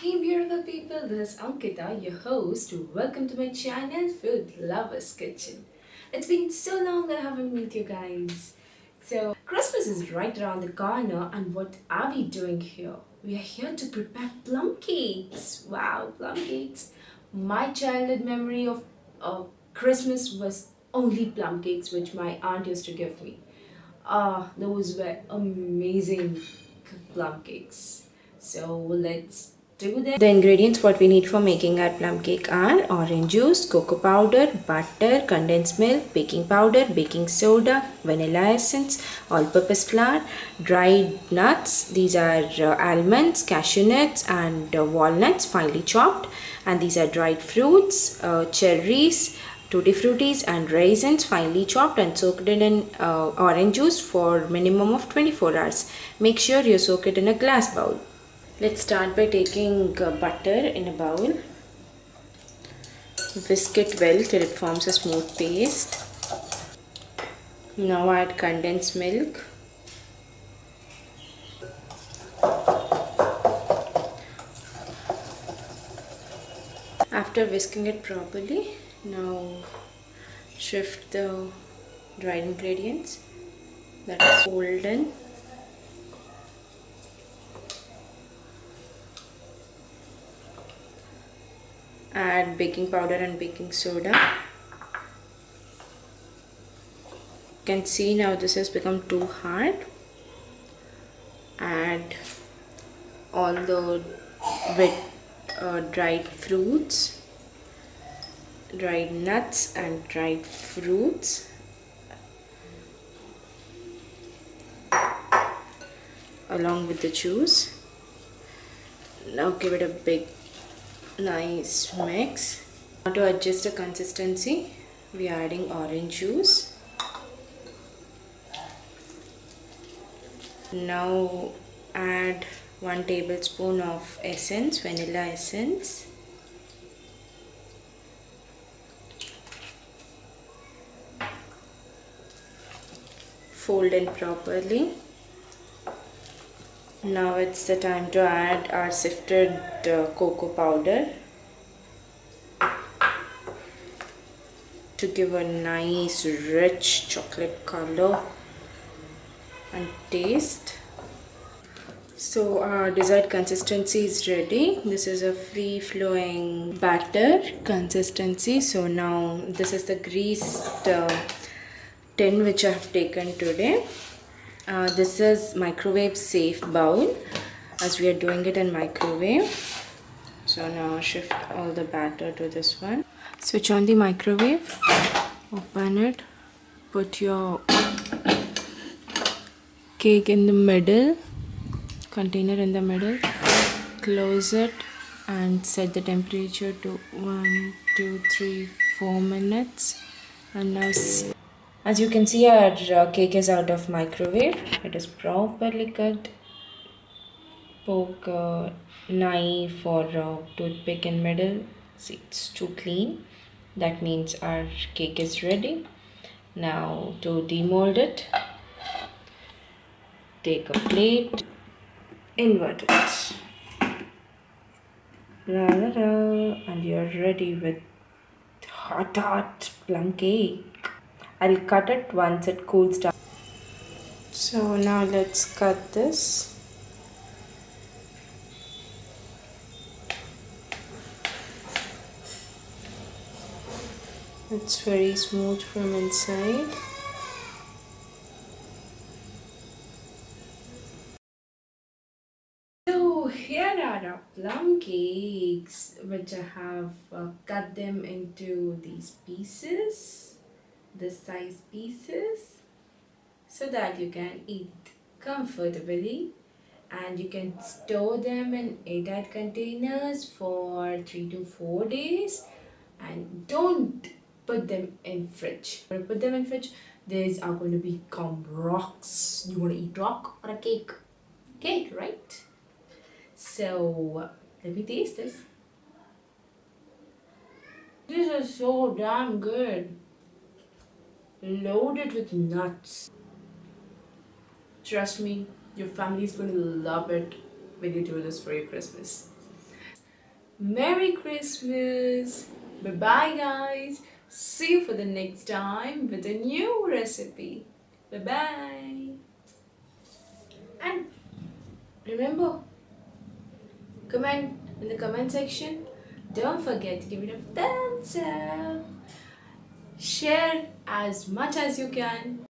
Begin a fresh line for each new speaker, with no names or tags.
Hey beautiful people, this is Ankita, your host. Welcome to my channel, Food Lovers Kitchen. It's been so long that I haven't met you guys. So, Christmas is right around the corner, and what are we doing here? We are here to prepare plum cakes. Wow, plum cakes. My childhood memory of Christmas was only plum cakes, which my aunt used to give me. Ah, those were amazing plum cakes. So let's do that. The ingredients what we need for making our plum cake are orange juice, cocoa powder, butter, condensed milk, baking powder, baking soda, vanilla essence, all-purpose flour, dried nuts. These are almonds, cashew nuts and walnuts finely chopped, and these are dried fruits, cherries, tutti fruities and raisins finely chopped and soaked in orange juice for minimum of 24 hours. Make sure you soak it in a glass bowl. Let's start by taking butter in a bowl. Whisk it well till it forms a smooth paste. Now add condensed milk. After whisking it properly, now shift the dried ingredients that is golden. Add baking powder and baking soda. You can see now this has become too hard. Add all the wet dried fruits, dried nuts and dried fruits along with the juice. Now give it a big nice mix. Now to adjust the consistency, we are adding orange juice. Now add 1 tablespoon of essence, vanilla essence. Fold in properly. Now it's the time to add our sifted cocoa powder to give a nice rich chocolate color and taste. So our desired consistency is ready. This is a free-flowing batter consistency. So now this is the greased tin which I have taken today. This is microwave safe bowl as we are doing it in microwave. So now shift all the batter to this one. Switch on the microwave, open it, put your cake in the middle, container in the middle, close it and set the temperature to 1, 2, 3, 4 minutes. And now as you can see, our cake is out of microwave. It is properly cut. Poke a knife or a toothpick in middle. See, it's too clean. That means our cake is ready. Now to demold it, take a plate, invert it, and you're ready with hot plum cake. I'll cut it once it cools down. So now let's cut this. It's very smooth from inside. So here are our plum cakes, which I have cut them into these pieces, this size pieces, so that you can eat comfortably, and you can store them in airtight containers for 3 to 4 days, and don't put them in fridge. When you put them in fridge, these are going to become rocks. You want to eat rock or a cake? Cake, right? So let me taste this. This is so damn good. Loaded with nuts. Trust me, your family is going to love it when you do this for your Christmas. Merry Christmas. Bye bye, guys. See you for the next time with a new recipe. Bye bye. And remember, comment in the comment section. Don't forget to give it a thumbs up. Share as much as you can.